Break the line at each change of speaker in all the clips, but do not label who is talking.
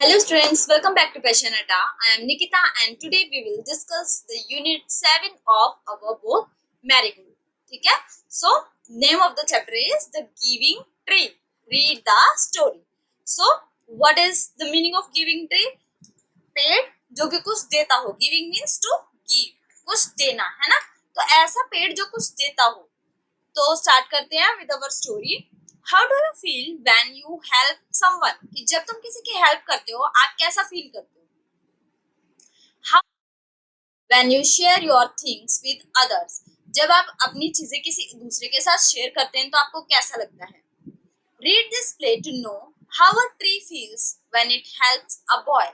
Hello students, welcome back to Passionata. I am Nikita and today we will discuss the unit 7 of our book Marigold. ठीक है? So, name of the chapter is The Giving Tree. Read the story. So, what is the meaning of giving tree? पेड़ जो कि कुछ देता हो. Giving means to give. कुछ देना, है ना? तो ऐसा पेड़ जो कुछ देता हो. तो स्टार्ट करते हैं with our story. How do you feel when you help someone? कि जब तुम किसी की हेल्प करते हो आप कैसा फील करते हो? How when you share your things with others? जब आप अपनी चीजें किसी दूसरे के साथ शेयर करते हैं तो आपको कैसा लगता है? Read this play to know how a tree feels when it helps a boy.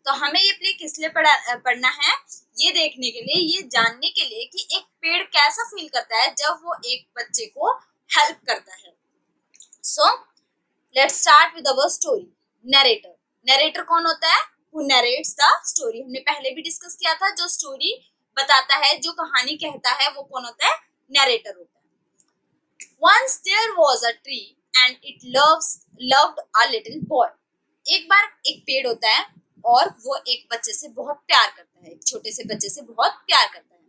तो हमें ये प्ले किस लिए पढ़ना है? ये देखने के लिए, ये जानने के लिए कि एक पेड़ कैसा फील करता है जब वो एक बच्चे को हेल्प करता है. So, let's start with our story. Narrator. Narrator कौन होता है? Who narrates the story. हमने पहले भी डिस्कस किया था. जो स्टोरी बताता है, जो कहानी कहता है, वो कौन होता है? Narrator होता है. Once there was a tree and it loved a little boy. एक बार एक पेड़ होता है और वो एक बच्चे से बहुत प्यार करता है. एक छोटे से बच्चे से बहुत प्यार करता है.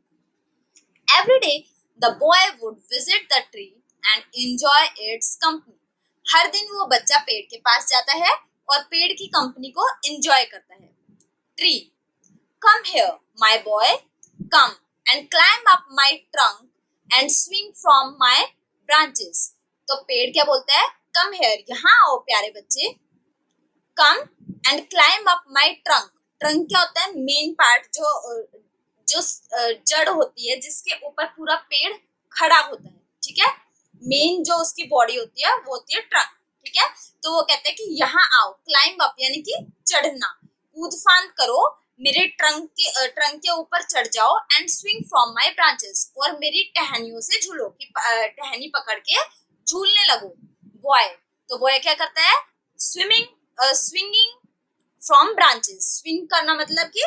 Every day the boy would visit the tree and enjoy its company. हर दिन वो बच्चा पेड़ के पास जाता है और पेड़ की कंपनी को एंजॉय करता है. Tree. Come here my boy, come and climb up my trunk and swing from my branches. तो पेड़ क्या बोलता है? कम हियर, यहाँ आओ प्यारे बच्चे. Come and climb up my trunk. Trunk क्या होता है? मेन पार्ट, जो जड़ होती है जिसके ऊपर पूरा पेड़ खड़ा होता है. ठीक है? मेन जो उसकी बॉडी होती है वो होती है ट्रंक. ठीक है? तो वो कहते हैं कि यहाँ आओ. क्लाइंब अप यानी कि चढ़ना, कूद फांद करो, मेरे ट्रंक के ऊपर चढ़ जाओ. And swing from my branches, और मेरी टहनियों से झूलो, कि टहनी पकड़ के झूलने लगो. बॉय. तो बॉय क्या करता है? Swinging from branches. स्विंग करना मतलब कि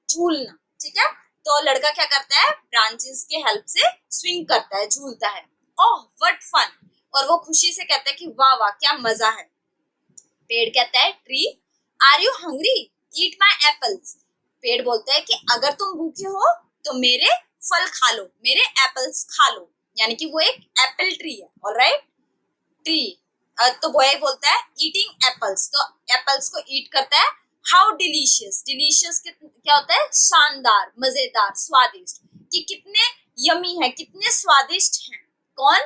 झूलना. ठीक है? तो लड़का क्या करता है? ब्रांचेस के हेल्प से स्विंग करता है, झूलता है. Oh what fun. और वो खुशी से कहता है कि वाह वाह क्या मजा है. पेड़ कहता है, tree are you hungry, eat my apples. पेड़ बोलता है कि अगर तुम भूखे हो तो मेरे फल खा लो, मेरे एप्पल्स खा लो. यानी कि वो एक एप्पल ट्री है. ऑलराइट. ट्री. तो बॉय बोलता है ईटिंग एप्पल्स, तो एप्पल्स को ईट करता है. How delicious. डिलीशियस क्या होता है? शानदार, मजेदार, स्वादिष्ट. कि कितने यमी है, कितने स्वादिष्ट हैं. कौन?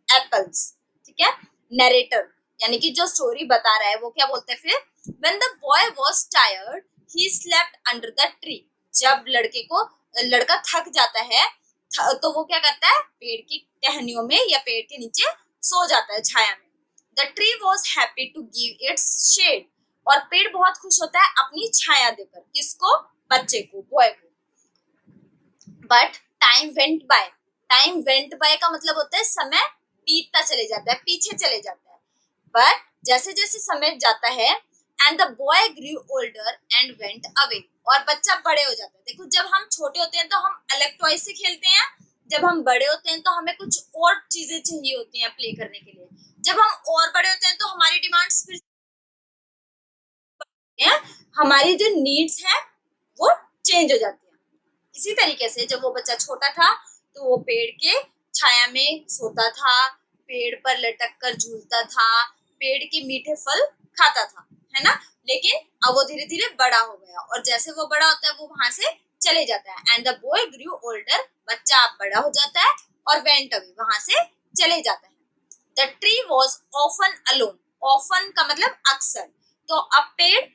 एप्पल्स. ठीक है? नरेटर यानी कि जो स्टोरी बता रहा है वो क्या बोलते हैं फिर? When the boy was tired, he slept under the tree. जब लड़का थक जाता है तो वो क्या करता है? पेड़ की टहनियों में या पेड़ के नीचे सो जाता है, छाया में. The tree was happy to give its shade. और पेड़ बहुत खुश होता है अपनी छाया देकर. किसको? बच्चे को, बॉय को. But time went by. Time went by का मतलब होता है समय बीतता चले जाता है, पीछे चले जाता है. बट जैसे जैसे समय जाता है, and the boy grew older and went away. और बच्चा बड़े हो जाता है. देखो, जब हम छोटे होते हैं तो हम अलग टॉय से खेलते हैं. जब हम बड़े होते हैं तो हमें कुछ और चीजें चाहिए होती हैं प्ले करने के लिए. जब हम और बड़े होते हैं तो हमारी डिमांड्स फिर हमारी जो नीड्स हैं वो चेंज हो जाती है. इसी तरीके से जब वो बच्चा छोटा था तो वो पेड़ के छाया में सोता था, पेड़ पर लटक कर झूलता था, पेड़ के मीठे फल खाता था, है ना. लेकिन अब वो धीरे धीरे बड़ा हो गया और जैसे वो बड़ा होता है वो वहां से चले जाता है. And the boy grew older. बच्चा अब बड़ा हो जाता है और वेंट अवे, वहां से चले जाता है. The tree was often alone. Often का मतलब अक्सर. तो अब पेड़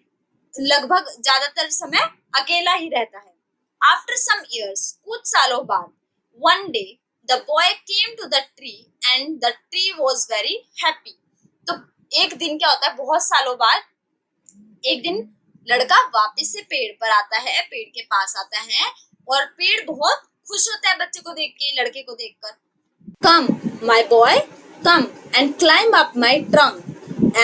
लगभग ज्यादातर समय अकेला ही रहता है. आफ्टर सम ईयर्स, कुछ सालों बाद, one day the boy came to the tree and the tree was very happy. तो एक दिन क्या होता है? बहुत सालों बाद एक दिन लड़का वापस से पेड़ पर आता है, पेड़ के पास आता है और पेड़ बहुत खुश होता है बच्चे को देख के, लड़के को देखकर. Come my boy, come and climb up my trunk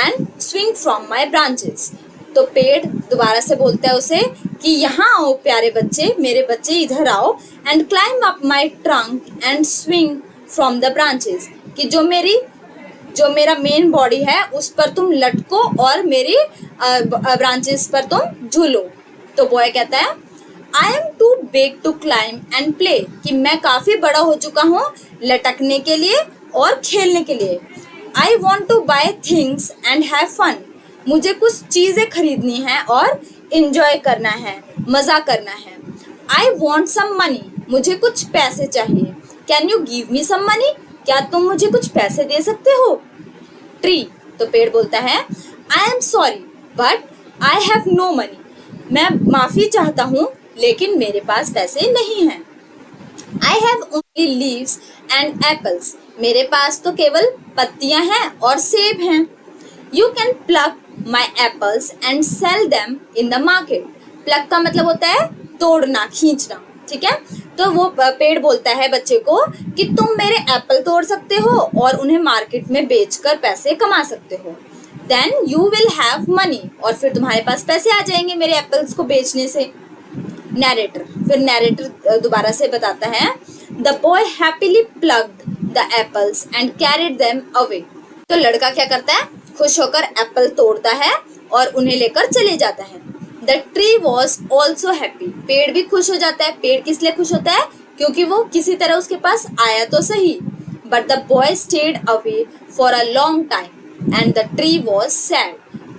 and swing from my branches. तो पेड़ दोबारा से बोलता है उसे कि यहाँ आओ प्यारे बच्चे, मेरे बच्चे इधर आओ. And climb up my trunk and swing from the branches. कि जो मेरी जो मेरा मेन बॉडी है उस पर तुम लटको और मेरी ब्रांचेस पर तुम झूलो। तो बॉय कहता है I am too big to climb and play, कि मैं काफी बड़ा हो चुका हूँ लटकने के लिए और खेलने के लिए। I want to buy things and have fun, मुझे कुछ चीजें खरीदनी है और इंजॉय करना है, मजा करना है। आई वॉन्ट सम मनी, मुझे कुछ पैसे चाहिए। Can you give me some money, क्या तुम मुझे कुछ पैसे दे सकते हो? ट्री, तो पेड़ बोलता है I am sorry but I have no money, मैं माफी चाहता हूँ लेकिन मेरे पास पैसे नहीं हैं। I have only leaves and apples, मेरे पास तो केवल पत्तियां हैं और सेब हैं। You can pluck my apples and sell them in the market, pluck का मतलब होता है तोड़ना, खींचना, ठीक है। तो वो पेड़ बोलता है बच्चे को कि तुम मेरे एप्पल तोड़ सकते हो और उन्हें मार्केट में बेचकर पैसे कमा सकते हो। Then you will have money, और फिर तुम्हारे पास पैसे आ जाएंगे मेरे एप्पल्स को बेचने से। नैरेटर, फिर नैरेटर दोबारा से बताता है the boy happily plucked the apples and carried them away. तो लड़का क्या करता है, खुश होकर एप्पल तोड़ता है और उन्हें लेकर चले जाता है। The tree was also happy, पेड़ भी खुश हो जाता है। पेड़ किस लिए खुश होता है, क्योंकि वो किसी तरह उसके पास आया तो सही। But the boy stayed away for a long time and the tree was sad,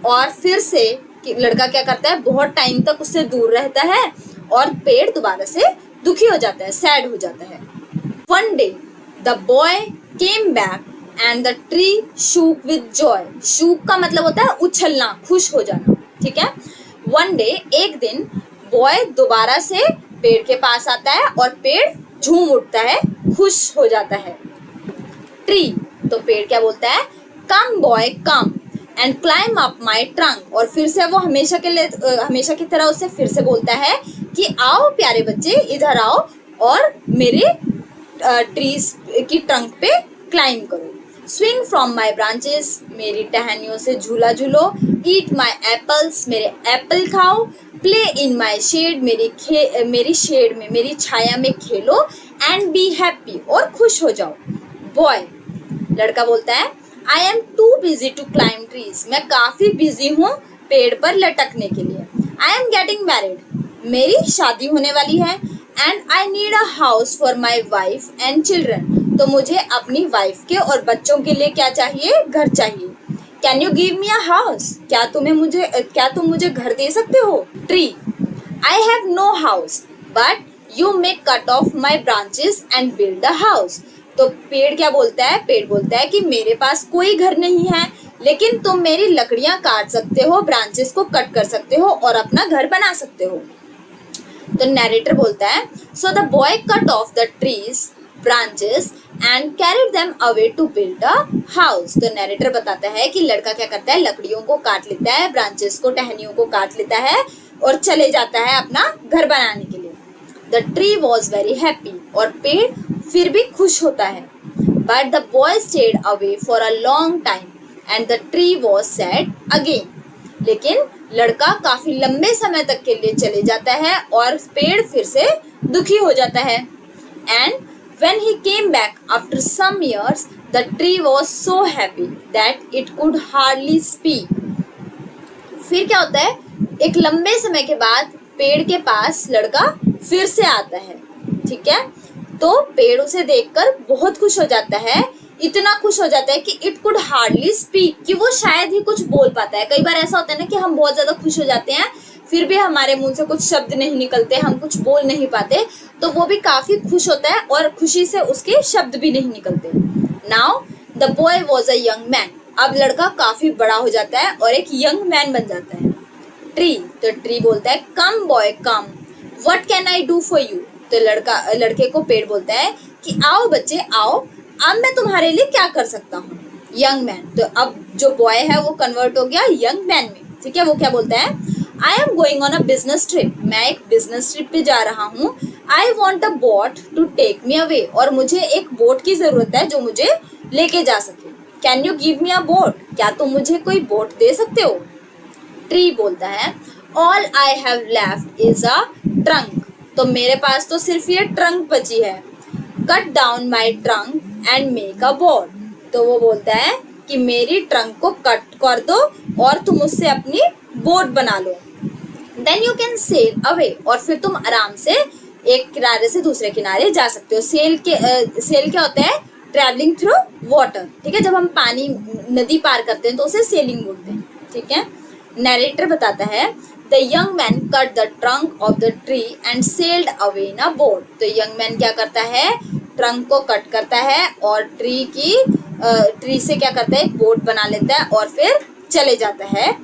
और फिर से लड़का क्या करता है, बहुत टाइम तक उससे दूर रहता है और पेड़ दोबारा से दुखी हो जाता है, सैड हो जाता है। One day the boy came back and the tree shook with Joy, shook का मतलब होता है उछलना, खुश हो जाना, ठीक है। वन डे, एक दिन, बॉय दोबारा से पेड़ के पास आता है और पेड़ झूम उठता है, खुश हो जाता है। ट्री, तो पेड़ क्या बोलता है, come boy come and climb up my trunk, और फिर से वो हमेशा की तरह उससे फिर से बोलता है कि आओ प्यारे बच्चे, इधर आओ और मेरे ट्रीज की ट्रंक पे क्लाइम करो। स्विंग फ्रॉम माई ब्रांचेस, मेरी टहनियों से झूला झूलो। ईट माई एप्पल्स, मेरे एप्पल खाओ। प्ले इन माई शेड, मेरी शेड में, मेरी छाया में खेलो। एंड बी हैप्पी, और खुश हो जाओ। बॉय, लड़का बोलता है I am too busy to climb trees, मैं काफी बिजी हूँ पेड़ पर लटकने के लिए। आई एम गेटिंग मैरिड, मेरी शादी होने वाली है। And I need a house for my wife and children, तो मुझे अपनी वाइफ के और बच्चों के लिए क्या चाहिए, घर चाहिए। Can you give me a house, क्या तुम मुझे घर दे सकते हो? Tree, I have no house but you may cut off my branches and build a house. तो पेड़ क्या बोलता है, पेड़ बोलता है कि मेरे पास कोई घर नहीं है, लेकिन तुम मेरी लकड़ियां काट सकते हो, ब्रांचेस को कट कर सकते हो और अपना घर बना सकते हो। तो नैरेटर बोलता है so the boy cut off the tree's branches and carried them away to build a house. तो नैरेटर बताता है कि लड़का क्या करता है, लकड़ियों को काट लेता है, ब्रांचेस को, टहनियों को काट लेता है और चले जाता है अपना घर बनाने के लिए। The tree was very happy, और पेड़ फिर भी खुश होता है। But the boy stayed away for a long time and the tree was sad again, लेकिन लड़का काफी लंबे समय तक के लिए चले जाता है और पेड़ फिर से दुखी हो जाता है। And when he came back after some years, the tree was so happy that it could hardly speak. फिर क्या होता है, एक लंबे समय के बाद पेड़ के पास लड़का फिर से आता है, ठीक है। तो पेड़ उसे देखकर बहुत खुश हो जाता है, इतना खुश हो जाता है कि इट कुड हार्डली स्पीक, कि वो शायद ही कुछ बोल पाता है। कई बार ऐसा होता है ना कि हम बहुत ज्यादा खुश हो जाते हैं फिर भी हमारे मुंह से कुछ शब्द नहीं निकलते, हम कुछ बोल नहीं पाते, तो वो भी काफी खुश होता है और खुशी से उसके शब्द भी नहीं निकलते। Now the boy was a young man, अब लड़का काफी बड़ा हो जाता है और एक यंग मैन बन जाता है। ट्री, तो ट्री बोलता है come boy come, what can I do for you. तो लड़के को पेड़ बोलता है कि आओ बच्चे आओ, अब मैं तुम्हारे लिए क्या कर सकता हूँ। यंग मैन, तो अब जो बॉय है वो कन्वर्ट हो गया यंग मैन में, ठीक है। वो क्या बोलता है, I am going on a business trip, मैं एक बिजनेस ट्रिप पे जा रहा हूँ। I want a boat to take me away, और मुझे एक बोट की जरूरत है जो मुझे लेके जा सके। Can you give me a boat, क्या तुम मुझे कोई बोट दे सकते हो? ट्री बोलता है all I have left is a trunk, तो मेरे पास तो सिर्फ ये ट्रंक बची है। Cut down my trunk and make a boat, तो वो बोलता है कि मेरी ट्रंक को कट कर दो और तुम उससे अपनी बोट बना लो। Then you can sail away, और फिर तुम आराम से एक किनारे से दूसरे किनारे जा सकते हो। सेल क्या होता है? ट्रैवलिंग थ्रू वाटर, ठीक है। जब हम पानी नदी पार करते हैं तो उसे सेलिंग बोलते हैं, ठीक है। नरेटर बताता है the young man cut the trunk of the tree and sailed away in a boat. तो यंग मैन क्या करता है? ट्रंक को कट करता है और ट्री से क्या करता है? एक बोट बना लेता है और फिर चले जाता है,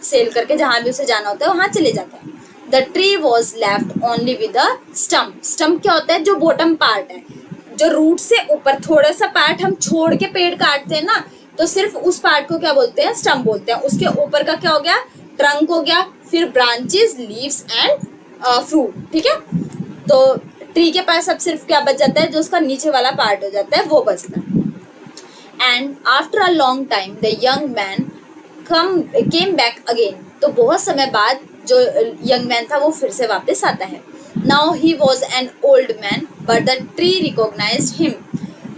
सेल करके जहां भी उसे जाना होता है वहां चले जाता है। The tree was left only with a stump. Stump क्या होता है? जो बॉटम पार्ट है, जो रूट से ऊपर थोड़ा सा पार्ट हम छोड़ के पेड़ काटते हैं ना, तो सिर्फ उस पार्ट को क्या बोलते हैं? स्टम्प बोलते हैं। उसके ऊपर का क्या हो गया? ट्रंक हो गया, फिर ब्रांचेस, लीव्स एंड फ्रूट, ठीक है। तो ट्री के पास अब सिर्फ क्या बच जाता है? जो उसका नीचे वाला पार्ट हो जाता है वो बचता है। And after a long time the young man came back again. तो बहुत समय बाद जो यंग मैन था वो फिर से वापस आता है। Now he was an old man but the tree recognised him.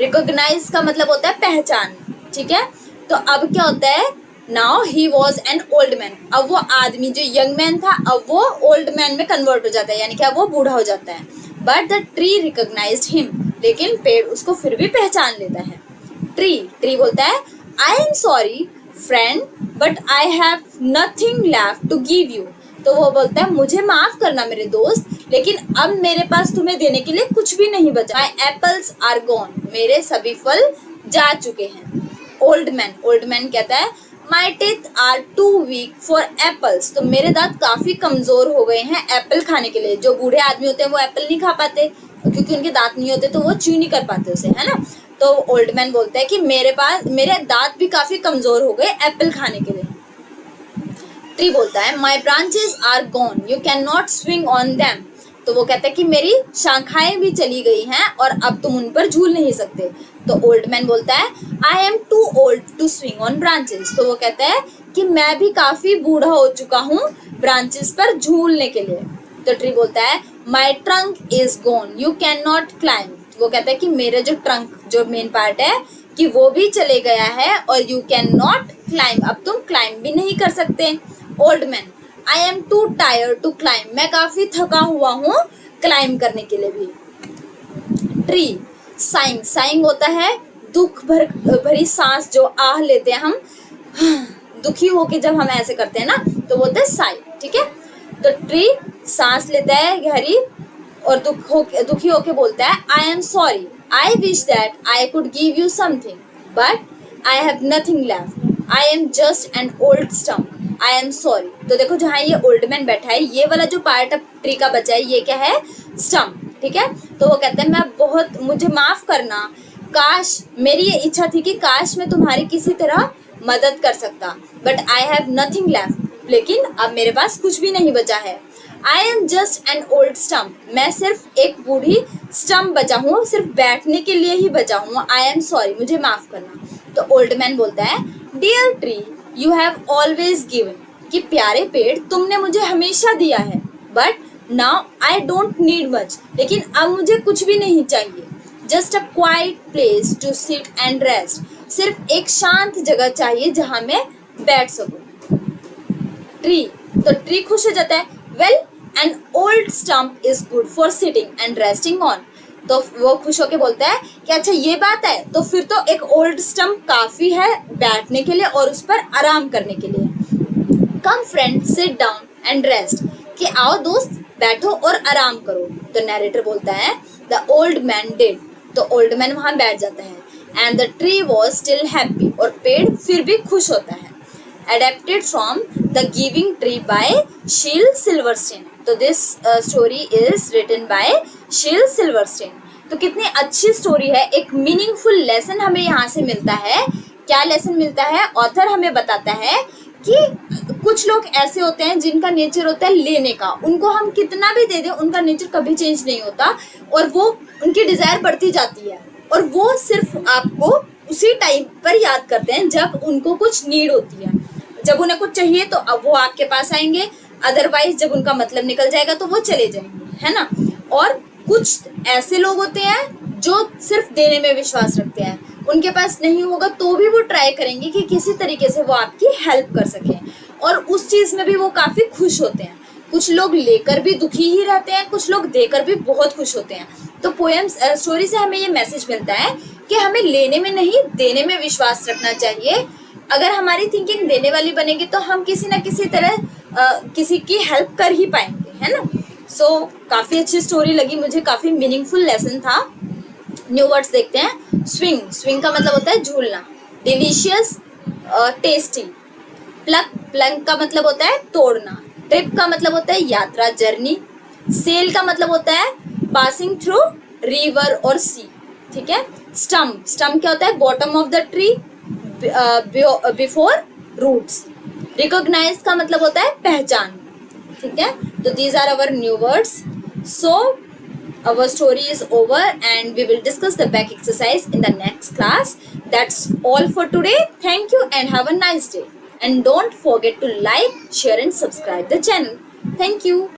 Recognise का मतलब होता है पहचान, ठीक है। तो अब क्या होता है? Now he was an old man. अब वो आदमी जो यंग मैन था अब वो ओल्ड मैन में कन्वर्ट हो जाता है, यानी कि अब वो बूढ़ा हो जाता है। But the tree recognised him, लेकिन पेड़ उसको फिर भी पहचान लेता है। ट्री बोलता है I am sorry friend but I have nothing left to give you. तो वो बोलता है मुझे माफ करना मेरे दोस्त, लेकिन अब मेरे पास तुम्हें देने के लिए कुछ भी नहीं बचा। माई एप्पल्स आर गॉन, मेरे सभी फल जा चुके हैं। ओल्ड मैन कहता है my teeth are too weak for apples. तो मेरे दांत काफी कमजोर हो गए हैं एप्पल खाने के लिए। जो बूढ़े आदमी होते हैं वो एप्पल नहीं खा पाते क्योंकि उनके दांत नहीं होते, तो वो च्यू नहीं कर पाते उसे, है ना। तो ओल्ड मैन बोलता है कि मेरे दांत भी काफी कमजोर हो गए एप्पल खाने के लिए। ट्री बोलता है my branches are gone you can not swing on them. तो वो कहता है कि मेरी शाखाएं भी चली गई हैं और अब तुम उन पर झूल नहीं सकते। तो ओल्ड मैन बोलता है I am too old to swing on branches. तो वो कहता है कि मैं भी काफी बूढ़ा हो चुका हूँ ब्रांचेस पर झूलने के लिए। तो ट्री बोलता है माई trunk is gone you can not climb. वो कहता है कि मेरा जो ट्रंक, जो मेन पार्ट है, कि वो भी चले गया है और यू कैन नॉट क्लाइंब, अब तुम क्लाइंब भी नहीं कर सकते। Old man I am too tired to climb, मैं काफी थका हुआ हूँ क्लाइंब करने के लिए भी। ट्री साइंग होता है दुख भरी सांस, जो आह लेते हैं हम दुखी होके जब हम ऐसे करते हैं ना, तो वो होता है साई, ठीक है। तो ट्री सांस लेता है गहरी और दुखी होके बोलता है I am sorry I wish that I could give you something but I have nothing left I am just an old stump I am sorry. तो देखो जहाँ ये ओल्ड मैन बैठा है, ये वाला जो पार्ट अब ट्री का बचा है ये क्या है? स्टम्प, ठीक है। तो वो कहते हैं मुझे माफ करना, काश मेरी ये इच्छा थी कि काश मैं तुम्हारी किसी तरह मदद कर सकता, but I have nothing left, लेकिन अब मेरे पास कुछ भी नहीं बचा है। I am just an old stump, मैं सिर्फ एक बूढ़ी स्टम्प बचा हूँ, सिर्फ बैठने के लिए ही बचा हूँ। आई एम सॉरी, मुझे माफ करना। तो ओल्ड मैन बोलता है dear tree you have always given, कि प्यारे पेड़ तुमने मुझे हमेशा दिया है, but now I don't need much, लेकिन अब मुझे कुछ भी नहीं चाहिए। Just a quiet place to sit and rest, सिर्फ एक शांत जगह चाहिए जहां मैं बैठ सकूं। ट्री खुश हो जाता है well an old stump is good for sitting and resting on. तो वो खुश होके बोलता है कि अच्छा ये बात है, तो फिर तो एक ओल्ड स्टम्प काफी है बैठने के लिए और उस पर आराम करने के लिए। Come friend sit down and rest, कि आओ दोस्त बैठो और आराम करो। तो नरेटर बोलता है द ओल्ड मैन डिड, तो ओल्ड मैन वहां बैठ जाता है। And the tree was still happy, और पेड़ फिर भी खुश होता है। Adapted from The Giving Tree by Shel Silverstein. तो this story is written by Shel Silverstein. तो कितनी अच्छी स्टोरी है, एक मीनिंगफुल लेसन हमें यहाँ से मिलता है। क्या लेसन मिलता है? ऑथर हमें बताता है कि कुछ लोग ऐसे होते हैं जिनका नेचर होता है लेने का, उनको हम कितना भी दे दें उनका नेचर कभी चेंज नहीं होता और वो उनकी डिजायर बढ़ती जाती है और वो सिर्फ आपको उसी टाइम पर याद करते हैं जब उनको कुछ नीड होती है। जब उन्हें कुछ चाहिए तो अब वो आपके पास आएंगे, अदरवाइज जब उनका मतलब निकल जाएगा तो वो चले जाएंगे, है ना। और कुछ ऐसे लोग होते हैं जो सिर्फ देने में विश्वास रखते हैं, उनके पास नहीं होगा तो भी वो ट्राई करेंगे कि किसी तरीके से वो आपकी हेल्प कर सकें, और उस चीज़ में भी वो काफ़ी खुश होते हैं। कुछ लोग लेकर भी दुखी ही रहते हैं, कुछ लोग देकर भी बहुत खुश होते हैं। तो पोएम स्टोरी से हमें ये मैसेज मिलता है कि हमें लेने में नहीं, देने में विश्वास रखना चाहिए। अगर हमारी थिंकिंग देने वाली बनेगी तो हम किसी ना किसी तरह किसी की हेल्प कर ही पाएंगे, है ना। सो काफ़ी अच्छी स्टोरी लगी मुझे, काफ़ी मीनिंगफुल लेसन था। न्यू वर्ड्स देखते हैं। स्विंग, स्विंग का मतलब होता है झूलना। Delicious, tasty. प्लग, प्लग का मतलब होता है तोड़ना। ट्रिप का मतलब होता है यात्रा, जर्नी। सेल का मतलब होता है पासिंग थ्रू रिवर और सी, ठीक है। स्टम्प, स्टम्प क्या होता है, bottom of the tree before roots. Recognise का मतलब होता है पहचान, ठीक है। तो these are our new words. So our story is over and we will discuss the back exercise in the next class. That's all for today. Thank you and have a nice day. And don't forget to like, share and subscribe the channel. Thank you.